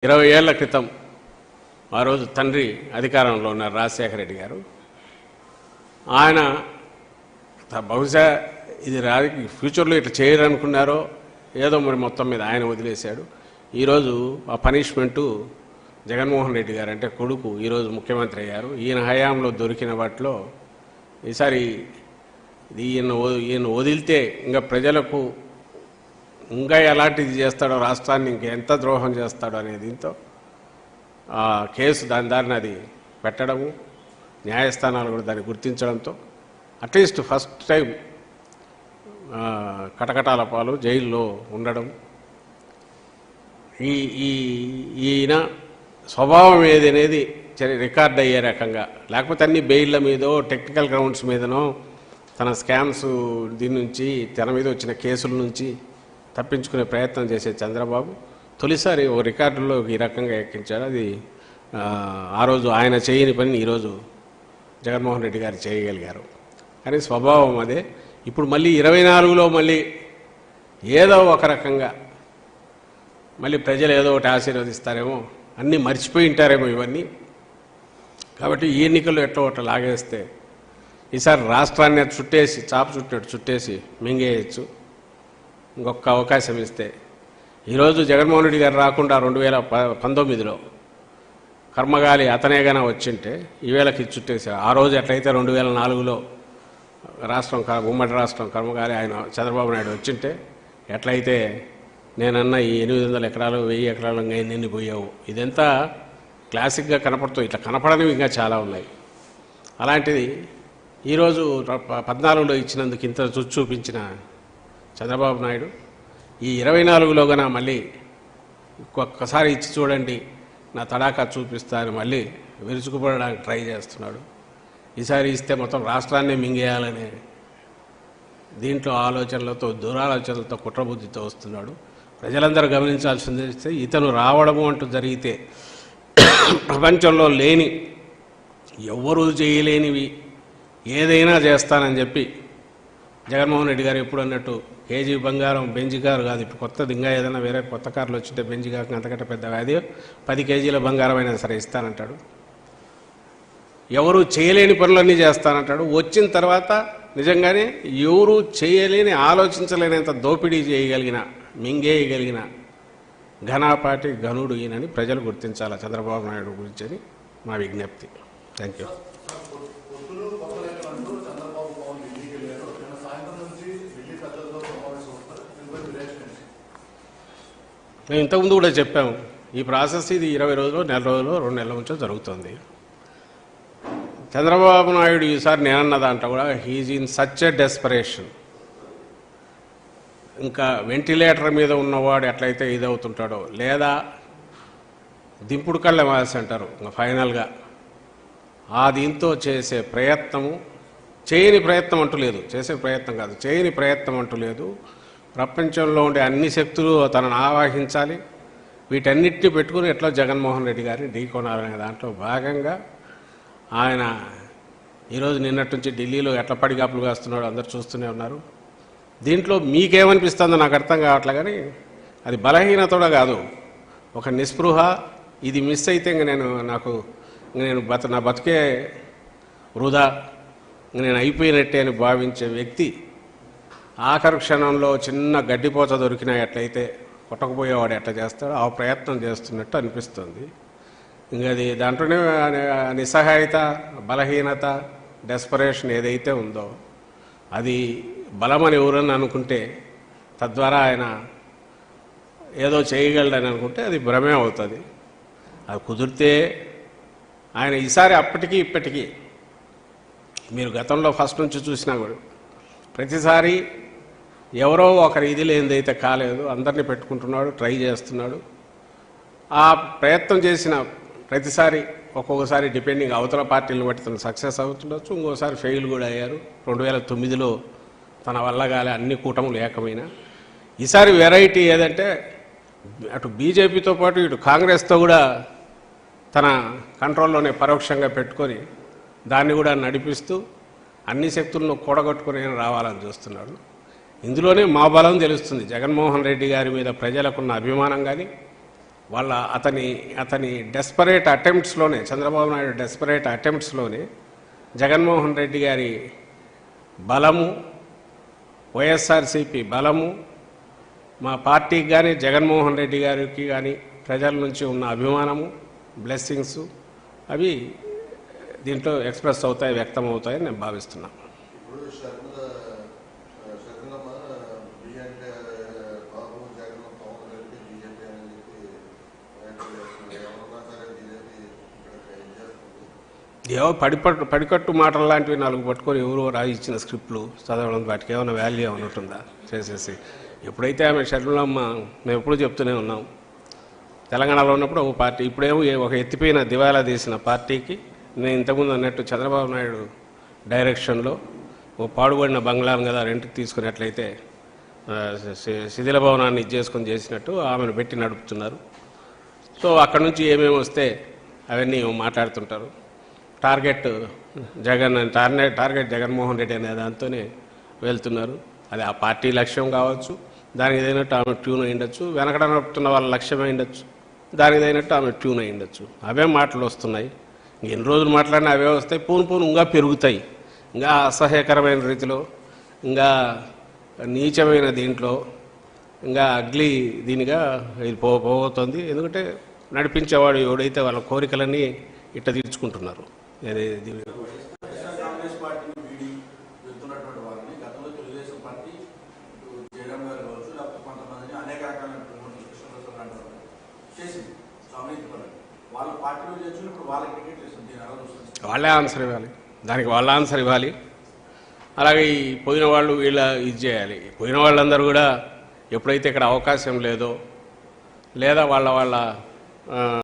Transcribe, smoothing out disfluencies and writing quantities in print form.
20 ఏళ్ల క్రితం ఆ రోజు తండ్రి అధికారంలో ఉన్న రాజశేఖర రెడ్డి గారు ఆయన బహుశా ఇది ఫ్యూచర్లో ఇట్లా చేయరనుకున్నారో ఏదో మరి మొత్తం మీద ఆయన వదిలేశాడు. ఈరోజు ఆ పనిష్మెంటు జగన్మోహన్ రెడ్డి గారు అంటే కొడుకు ఈరోజు ముఖ్యమంత్రి అయ్యారు. ఈయన హయాంలో దొరికిన వాటిలో ఈసారి ఈయన వదిలితే ఇంకా ప్రజలకు ఇంకా ఎలాంటిది చేస్తాడో, రాష్ట్రాన్ని ఇంకెంత ద్రోహం చేస్తాడో అనే దీంతో ఆ కేసు దారిని అది పెట్టడము, న్యాయస్థానాలు కూడా దాన్ని గుర్తించడంతో అట్లీస్ట్ ఫస్ట్ టైం కటకటాల పాలు జైల్లో ఉండడం, ఈయన స్వభావం ఏదనేది రికార్డ్ అయ్యే రకంగా, లేకపోతే అన్ని బెయిల్ల మీదో టెక్నికల్ గ్రౌండ్స్ మీదనో తన స్కామ్స్ దీని నుంచి తన మీద వచ్చిన కేసుల నుంచి తప్పించుకునే ప్రయత్నం చేసే చంద్రబాబు తొలిసారి ఓ రికార్డులో ఈ రకంగా ఎక్కించాడు. అది ఆ రోజు ఆయన చేయని పని ఈరోజు జగన్మోహన్ రెడ్డి గారు చేయగలిగారు. కానీ స్వభావం అదే. ఇప్పుడు మళ్ళీ 24లో మళ్ళీ ఏదో ఒక రకంగా మళ్ళీ ప్రజలు ఏదో ఒకటి ఆశీర్వదిస్తారేమో, అన్నీ మర్చిపోయి ఉంటారేమో ఇవన్నీ. కాబట్టి ఈ ఎన్నికల్లో ఎట్లా ఒకటి లాగేస్తే ఈసారి రాష్ట్రాన్ని చుట్టేసి చాప చుట్టేట్టు చుట్టేసి మింగేయచ్చు. ఇంకొక అవకాశం ఇస్తే ఈరోజు జగన్మోహన్ రెడ్డి గారు రాకుండా 2019లో కర్మగాలి అతనేగాన వచ్చింటే ఈవేళకి చుట్టేసారు. ఆ రోజు ఎట్లయితే 2004లో రాష్ట్రం ఉమ్మడి రాష్ట్రం కర్మగాలి ఆయన చంద్రబాబు నాయుడు వచ్చింటే ఎట్లయితే నేనన్నా ఈ 800 ఎకరాలు 1000 ఎకరాలు ఇంకా ఎన్ని పోయావు, ఇదంతా క్లాసిక్గా కనపడుతూ ఇట్లా కనపడనివి ఇంకా చాలా ఉన్నాయి. అలాంటిది ఈరోజు 14లో ఇచ్చినందుకు ఇంత చూపించిన చంద్రబాబు నాయుడు ఈ 24లో గన మళ్ళీ ఒక్కసారి ఇచ్చి చూడండి నా తడాకా చూపిస్తాను మళ్ళీ విరుచుకుపడడానికి ట్రై చేస్తున్నాడు. ఈసారి ఇస్తే మొత్తం రాష్ట్రాన్ని మింగేయాలనే దీంట్లో ఆలోచనలతో, దురాలోచనలతో, కుట్రబుద్ధితో వస్తున్నాడు. ప్రజలందరూ గమనించాల్సింది ఇతను రావడము అంటూ జరిగితే ప్రపంచంలో లేని ఎవ్వరూ చేయలేనివి ఏదైనా చేస్తానని చెప్పి జగన్మోహన్ రెడ్డి గారు ఎప్పుడు అన్నట్టు కేజీ బంగారం బెంజ్ కారు కాదు, ఇప్పుడు కొత్తది ఇంకా ఏదైనా వేరే కొత్త కార్లు వచ్చింటే బెంజ్ కాక అంతకంటే పెద్ద వ్యాధి 10 కేజీల బంగారం అయినా సరే ఇస్తానంటాడు. ఎవరు చేయలేని పనులన్నీ చేస్తానంటాడు. వచ్చిన తర్వాత నిజంగానే ఎవరు చేయలేని, ఆలోచించలేనంత దోపిడీ చేయగలిగిన, మింగేయగలిగిన ఘనాపాటి ఘనుడు ఈయనని ప్రజలు గుర్తించాలి చంద్రబాబు నాయుడు గురించి అని మా విజ్ఞప్తి. Thank you. మేము ఇంతకుముందు కూడా చెప్పాము, ఈ ప్రాసెస్ ఇది 20 రోజులు, నెల రోజులు, 2 నెలల నుంచో జరుగుతుంది. చంద్రబాబు నాయుడు ఈసారి నేనన్న దాంట్లో కూడా he's in such a desperation. ఇంకా వెంటిలేటర్ మీద ఉన్నవాడు ఎట్లయితే ఇదవుతుంటాడో, లేదా దింపుడు కళ్ళ మాసి అంటారు ఇంకా ఫైనల్గా ఆ దీంతో చేసే ప్రయత్నము, చేయని ప్రయత్నం అంటూ లేదు, చేసే ప్రయత్నం కాదు, చేయని ప్రయత్నం అంటూ లేదు. ప్రపంచంలో ఉండే అన్ని శక్తులు తనను ఆవాహించాలి, వీటన్నిటిని పెట్టుకుని ఎట్లా జగన్మోహన్ రెడ్డి గారిని ఢీకొనాలనే దాంట్లో భాగంగా ఆయన ఈరోజు నిన్నటి నుంచి ఢిల్లీలో ఎట్లా పడిగాపులు కాస్తున్నాడో అందరు చూస్తూనే ఉన్నారు. దీంట్లో మీకేమనిపిస్తుందో నాకు అర్థం కావట్లే, కానీ అది బలహీనత కాదు, ఒక నిస్పృహ. ఇది మిస్ అయితే ఇంక నేను నా బతుకే వృధా, నేను అయిపోయినట్టే అని భావించే వ్యక్తి ఆఖరి క్షణంలో చిన్న గడ్డిపోత దొరికినా ఎట్లయితే కొట్టకపోయేవాడు ఎట్లా చేస్తాడో ఆ ప్రయత్నం చేస్తున్నట్టు అనిపిస్తుంది. ఇంకా అది దాంట్లోనే నిస్సహాయత, బలహీనత, డెస్పరేషన్ ఏదైతే ఉందో అది బలమని ఎవరని అనుకుంటే, తద్వారా ఆయన ఏదో చేయగలడని అనుకుంటే అది భ్రమే అవుతుంది. అది కుదిరితే ఆయన ఈసారి అప్పటికీ ఇప్పటికీ మీరు గతంలో ఫస్ట్ నుంచి చూసినా కూడా ప్రతిసారి ఎవరో ఒకరి ఇది లేనిదైతే కాలేదు, అందరినీ పెట్టుకుంటున్నాడు, ట్రై చేస్తున్నాడు. ఆ ప్రయత్నం చేసిన ప్రతిసారి ఒక్కొక్కసారి డిపెండింగ్ అవతల పార్టీలను బట్టి తను సక్సెస్ అవుతుండొచ్చు, ఇంకోసారి ఫెయిల్ కూడా అయ్యారు. 2009లో తన వల్ల కాలే, అన్ని కూటములు ఏకమైన. ఈసారి వెరైటీ ఏదంటే అటు బీజేపీతో పాటు ఇటు కాంగ్రెస్తో కూడా తన కంట్రోల్లోనే పరోక్షంగా పెట్టుకొని దాన్ని కూడా నడిపిస్తూ అన్ని శక్తులను కూడగొట్టుకుని రావాలని చూస్తున్నాడు. ఇందులోనే మా బలం తెలుస్తుంది. జగన్మోహన్ రెడ్డి గారి మీద ప్రజలకున్న అభిమానం కానీ, వాళ్ళ అతని డెస్పరేట్ అటెంప్ట్స్లోనే, చంద్రబాబు నాయుడు డెస్పరేట్ అటెంప్ట్స్లోనే జగన్మోహన్ రెడ్డి గారి బలము, వైఎస్ఆర్సీపీ బలము, మా పార్టీకి కానీ జగన్మోహన్ రెడ్డి గారికి కానీ ప్రజల నుంచి ఉన్న అభిమానము, బ్లెస్సింగ్స్ అవి దీంట్లో ఎక్స్ప్రెస్ అవుతాయి, వ్యక్తం అవుతాయని నేను భావిస్తున్నాను. ఏవో పడికట్టు మాటలు లాంటివి నాలుగు పట్టుకొని ఎవరో రాయించిన స్క్రిప్ట్లు చదవడం, వాటికి ఏమైనా వాల్యూ ఏమైనా ఉంటుందా చేసేసి. ఎప్పుడైతే ఆమె షర్మిలమ్మ, మేము ఎప్పుడు చెప్తూనే ఉన్నాం, తెలంగాణలో ఉన్నప్పుడు ఒక పార్టీ, ఇప్పుడేమో ఒక ఎత్తిపోయిన దివాలా తీసిన పార్టీకి నేను ఇంతకుముందు అన్నట్టు చంద్రబాబు నాయుడు డైరెక్షన్లో ఓ పాడుబడిన బంగ్లాను కదా రెంట్కి తీసుకున్నట్లయితే శిథిల భవనాన్ని చేసుకొని చేసినట్టు ఆమెను పెట్టి నడుపుతున్నారు. సో అక్కడ నుంచి ఏమేమి వస్తే అవన్నీ మాట్లాడుతుంటారు. టార్గెట్ జగన్మోహన్ రెడ్డి అనే దాంతోనే వెళ్తున్నారు. అది ఆ పార్టీ లక్ష్యం కావచ్చు, దానికి తగినట్టు ఆమె ట్యూన్ అయ్యిండొచ్చు, వెనకడ నడుపుతున్న వాళ్ళ లక్ష్యం అయ్యిండొచ్చు, దానికి తగినట్టు ఆమె ట్యూన్ అయ్యిండొచ్చు. అవే మాటలు వస్తున్నాయి. ఎన్ని రోజులు మాట్లాడినా అవే వస్తాయి. పూను ఇంకా పెరుగుతాయి, ఇంకా అసహ్యకరమైన రీతిలో, ఇంకా నీచమైన దీంట్లో, ఇంకా అగ్లీ దీనిగా ఇది పోబోతుంది. ఎందుకంటే నడిపించేవాడు ఎవడైతే వాళ్ళ కోరికలన్నీ ఇట్ట తీర్చుకుంటున్నారు. వాళ్ళే ఆన్సర్ ఇవ్వాలి, దానికి వాళ్ళ ఆన్సర్ ఇవ్వాలి. అలాగే ఈ పోయిన వాళ్ళు వీళ్ళ ఇది చేయాలి. పోయిన వాళ్ళందరూ కూడా ఎప్పుడైతే ఇక్కడ అవకాశం లేదో, లేదా వాళ్ళ